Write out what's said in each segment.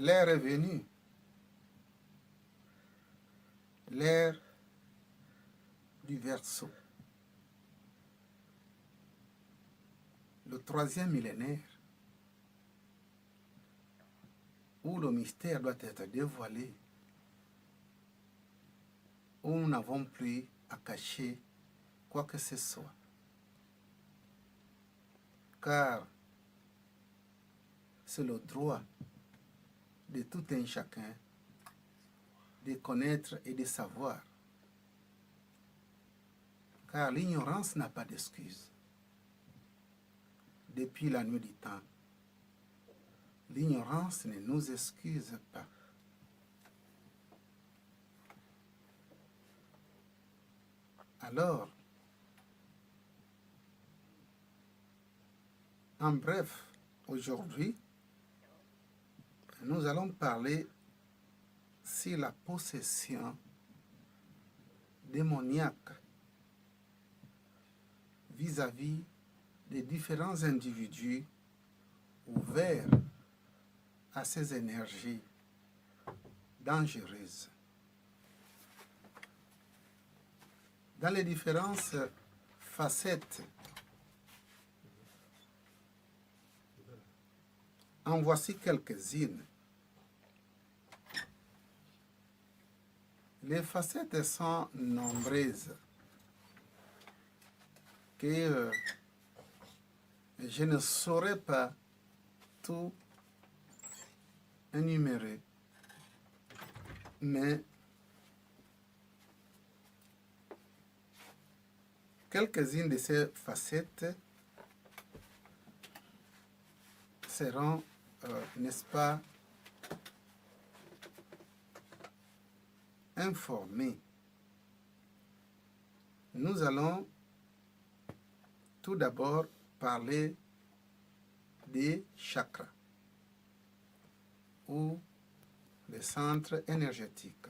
l'ère est venue. L'ère du Verseau. Le 3e millénaire, où le mystère doit être dévoilé, où nous n'avons plus à cacher quoi que ce soit. Car c'est le droit de tout un chacun de connaître et de savoir. Car l'ignorance n'a pas d'excuse. Depuis la nuit du temps, l'ignorance ne nous excuse pas. Alors, en bref, aujourd'hui, nous allons parler sur la possession démoniaque vis-à-vis des différents individus ouverts à ces énergies dangereuses. Dans les différentes facettes, en voici quelques-unes. Les facettes sont nombreuses que je ne saurais pas tout énumérer, mais quelques-unes de ces facettes seront, n'est-ce pas, informées. Nous allons tout d'abord parler des chakras ou des centres énergétiques.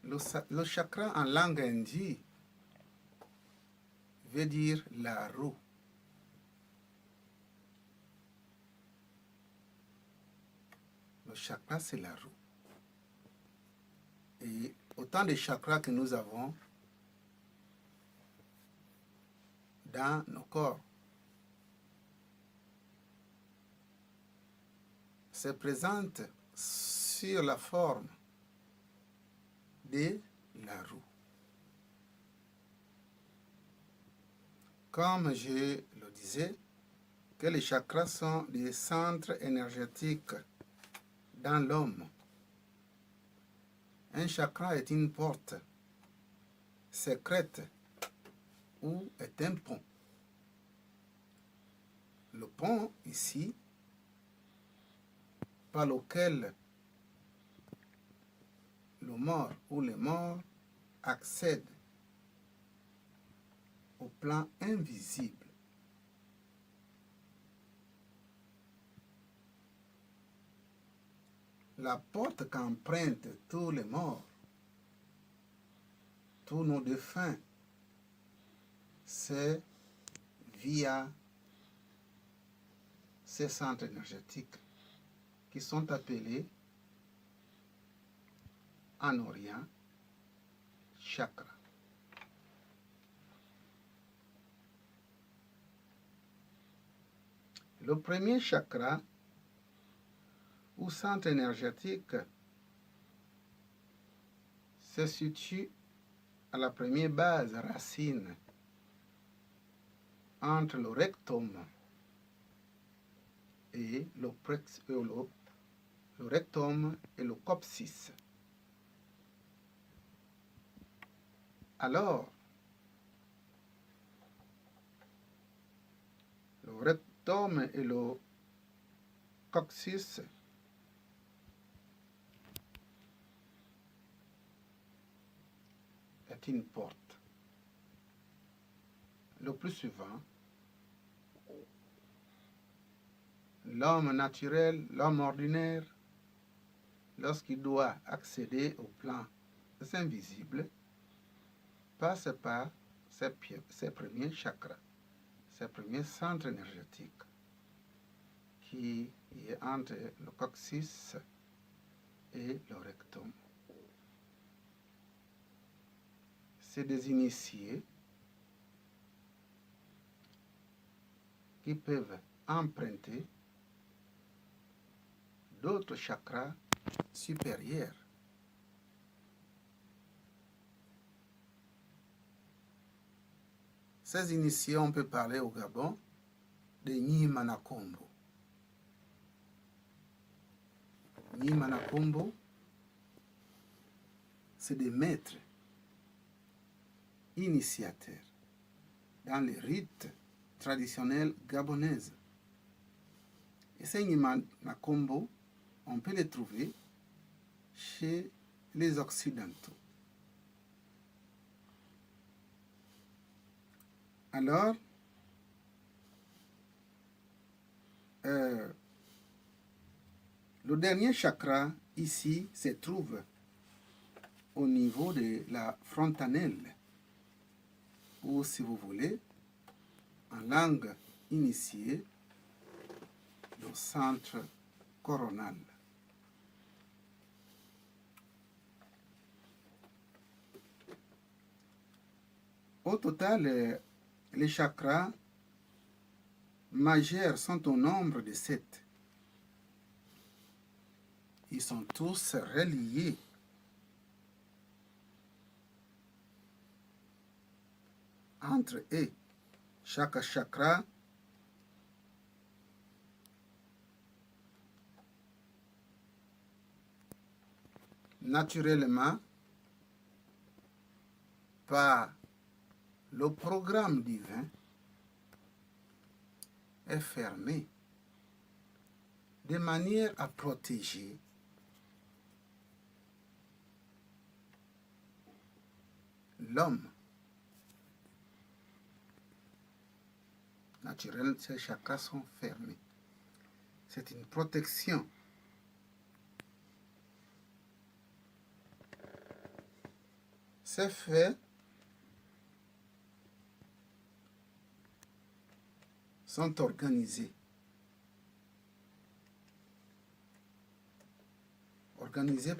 Le chakra en langue indienne veut dire la roue. Le chakra, c'est la roue. Et autant de chakras que nous avons dans nos corps se présentent sur la forme de la roue. Comme je le disais, que les chakras sont des centres énergétiques dans l'homme. Un chakra est une porte secrète ou est un pont. Le pont ici, par lequel le mort ou les morts accèdent au plan invisible. La porte qu'empruntent tous les morts, tous nos défunts, c'est via ces centres énergétiques qui sont appelés en Orient chakras. Le premier chakra ou centre énergétique se situe à la première base racine entre le rectum et le rectum et le coccyx. Alors, le rectum et le coccyx est une porte. Le plus souvent, l'homme naturel, l'homme ordinaire, lorsqu'il doit accéder au plan invisible, passe par ses premiers chakras, ses premiers centres énergétiques qui qui est entre le coccyx et le rectum. C'est des initiés qui peuvent emprunter d'autres chakras supérieurs. Ces initiés, on peut parler au Gabon de Nyimanakombo. Nyimanakombo, c'est des maîtres initiateurs dans les rites traditionnels gabonaises. Et ces Nyimanakombo, on peut les trouver chez les Occidentaux. Alors, le dernier chakra ici se trouve au niveau de la frontanelle, ou si vous voulez, en langue initiée, le centre coronal. Au total, les chakras majeurs sont au nombre de 7. Ils sont tous reliés. Entre eux, chaque chakra naturellement par le programme divin est fermé de manière à protéger l'homme. Naturellement, ces chakras sont fermés. C'est une protection. Ces faits sont organisés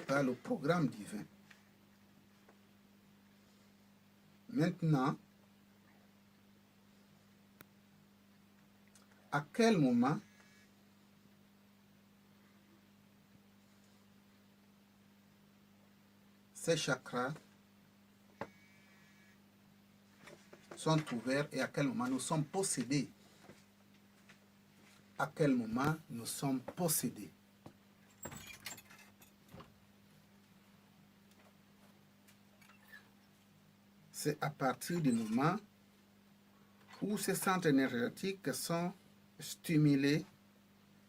par le programme divin. Maintenant, à quel moment ces chakras sont ouverts et à quel moment nous sommes possédés? À quel moment nous sommes possédés? C'est à partir du moment où ces centres énergétiques sont stimulés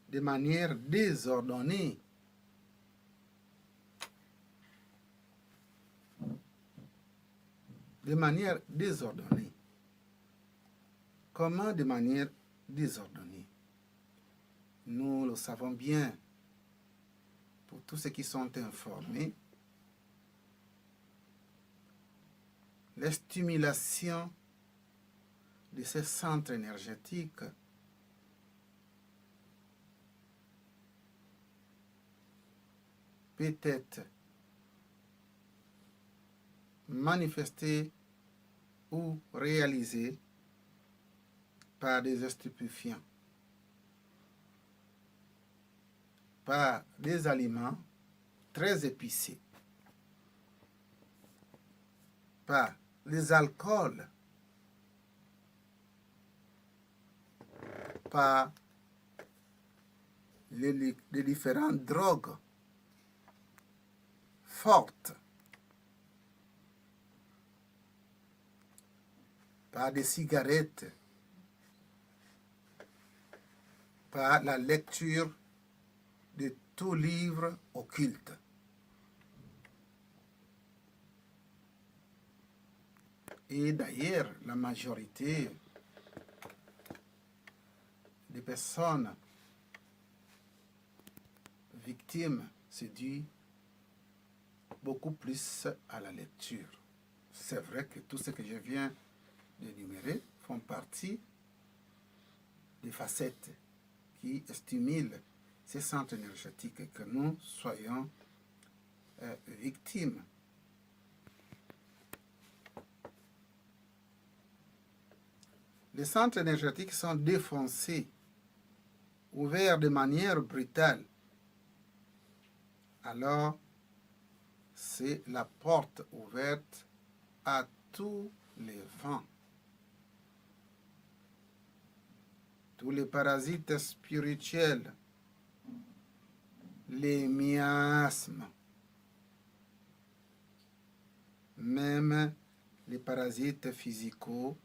de manière désordonnée. De manière désordonnée. Comment de manière désordonnée? Nous le savons bien, pour tous ceux qui sont informés, la stimulation de ces centres énergétiques peut être manifestée ou réalisée par des stupéfiants, par des aliments très épicés, par les alcools, par les différentes drogues fortes, par des cigarettes, par la lecture de tout livre occulte. Et d'ailleurs, la majorité des personnes victimes se dû beaucoup plus à la lecture. C'est vrai que tout ce que je viens d'énumérer font partie des facettes qui stimulent ces centres énergétiques et que nous soyons victimes. Les centres énergétiques sont défoncés, ouverts de manière brutale. Alors, c'est la porte ouverte à tous les vents. Tous les parasites spirituels, les miasmes, même les parasites physicaux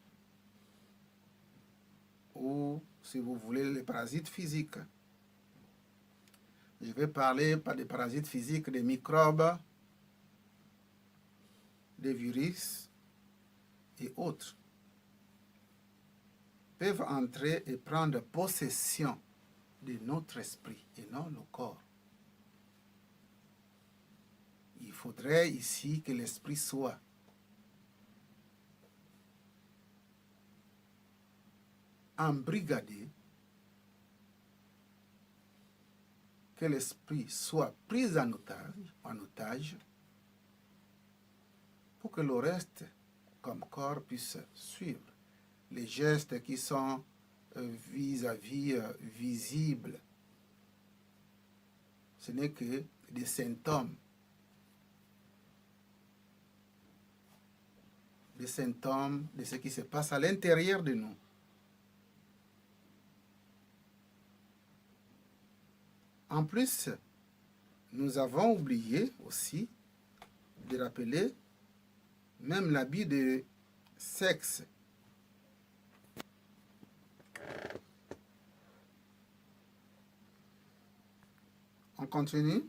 ou, si vous voulez, les parasites physiques. Je vais parler pas des parasites physiques, des microbes, des virus et autres peuvent entrer et prendre possession de notre esprit et non le corps. Il faudrait ici que l'esprit soit embrigadé, que l'esprit soit pris en otage, pour que le reste, comme corps, puisse suivre. Les gestes qui sont vis-à-vis visibles, ce n'est que des symptômes. Des symptômes de ce qui se passe à l'intérieur de nous. En plus, nous avons oublié aussi de rappeler même l'habit de sexe. On continue.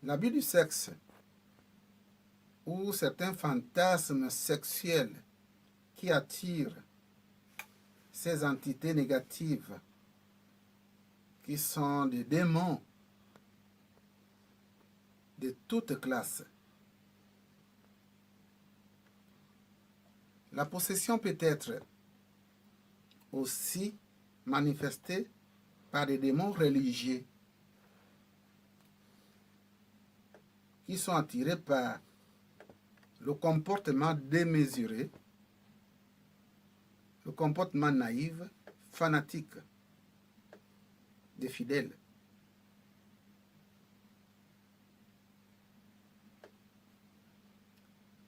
L'abus du sexe ou certains fantasmes sexuels qui attirent ces entités négatives qui sont des démons de toutes classes. La possession peut être aussi manifestée par des démons religieux qui sont attirés par le comportement démesuré, le comportement naïf, fanatique des fidèles.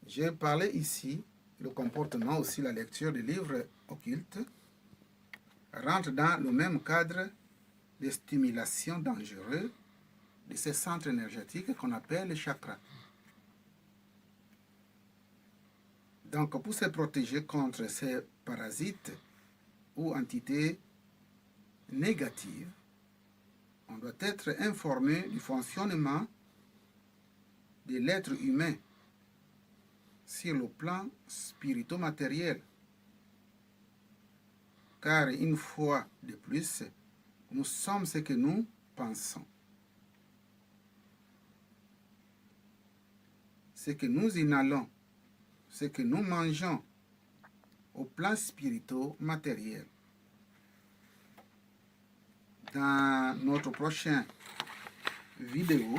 J'ai parlé ici, le comportement aussi, la lecture des livres occultes rentre dans le même cadre de stimulation dangereuse de ces centres énergétiques qu'on appelle les chakras. Donc, pour se protéger contre ces parasites ou entités négatives, on doit être informé du fonctionnement de l'être humain sur le plan spirito-matériel. Car une fois de plus, nous sommes ce que nous pensons. Ce que nous inhalons, ce que nous mangeons au plan spirito-matériel. Dans notre prochaine vidéo,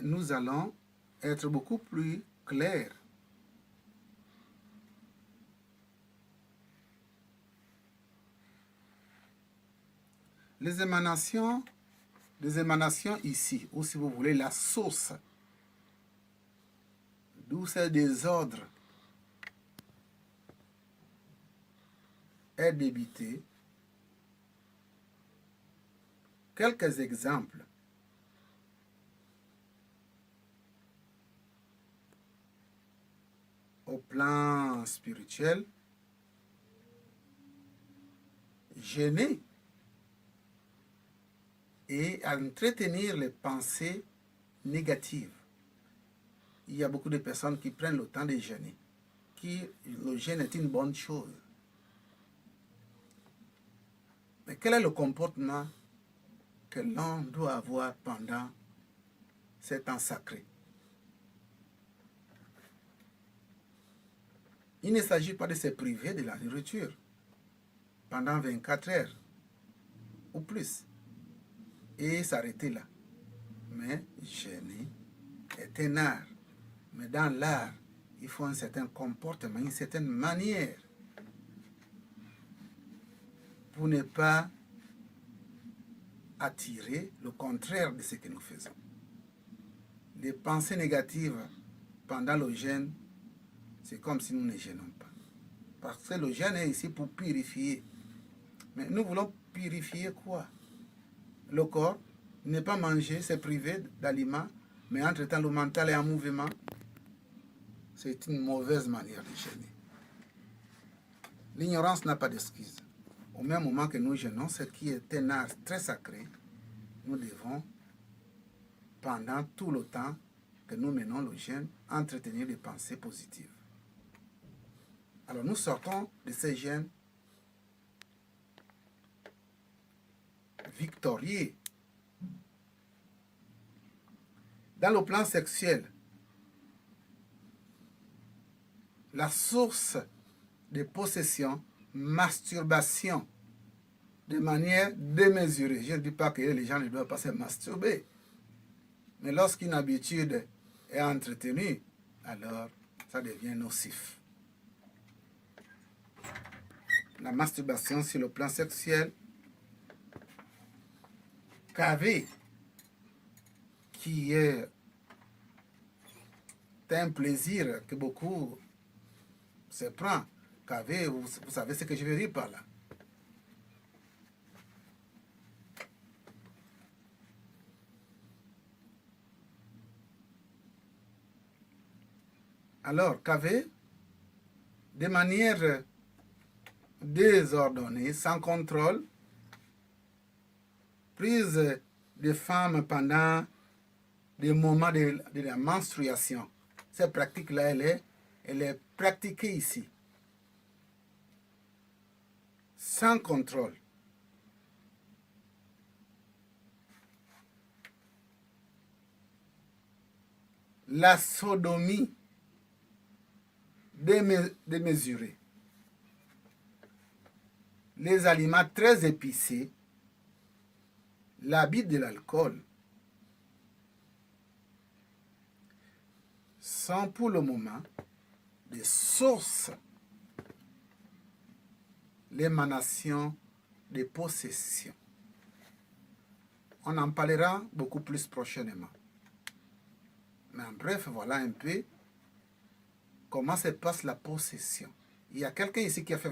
nous allons être beaucoup plus clairs. Les émanations ici, ou si vous voulez, la source, d'où ce désordre est débité. Quelques exemples. Au plan spirituel, gêner et entretenir les pensées négatives. Il y a beaucoup de personnes qui prennent le temps de jeûner. Le jeûne est une bonne chose. Mais quel est le comportement que l'on doit avoir pendant ces temps sacrés? Il ne s'agit pas de se priver de la nourriture pendant 24 heures ou plus et s'arrêter là. Mais jeûner est un art. Mais dans l'art, il faut un certain comportement, une certaine manière pour ne pas attirer le contraire de ce que nous faisons. Les pensées négatives pendant le jeûne, c'est comme si nous ne jeûnons pas. Parce que le jeûne est ici pour purifier. Mais nous voulons purifier quoi? Le corps, ne pas manger, se priver d'aliments, mais entre-temps le mental est en mouvement. C'est une mauvaise manière de jeûner. L'ignorance n'a pas d'excuse. Au même moment que nous jeûnons, ce qui est un art très sacré, nous devons, pendant tout le temps que nous menons le jeûne, entretenir des pensées positives. Alors nous sortons de ces jeûnes victorieux. Dans le plan sexuel, la source de possession, masturbation, de manière démesurée. Je ne dis pas que les gens ne doivent pas se masturber. Mais lorsqu'une habitude est entretenue, alors ça devient nocif. La masturbation sur le plan sexuel, KV, qui est un plaisir que beaucoup se prennent. KV, vous savez ce que je veux dire par là. Alors, KV, de manière désordonnée, sans contrôle, prise de femmes pendant des moments de la menstruation. Cette pratique-là, elle est pratiquée ici, sans contrôle. La sodomie démesurée. Les aliments très épicés, l'habit de l'alcool sont pour le moment des sources, l'émanation des possessions. On en parlera beaucoup plus prochainement. Mais en bref, voilà un peu comment se passe la possession. Il y a quelqu'un ici qui a fait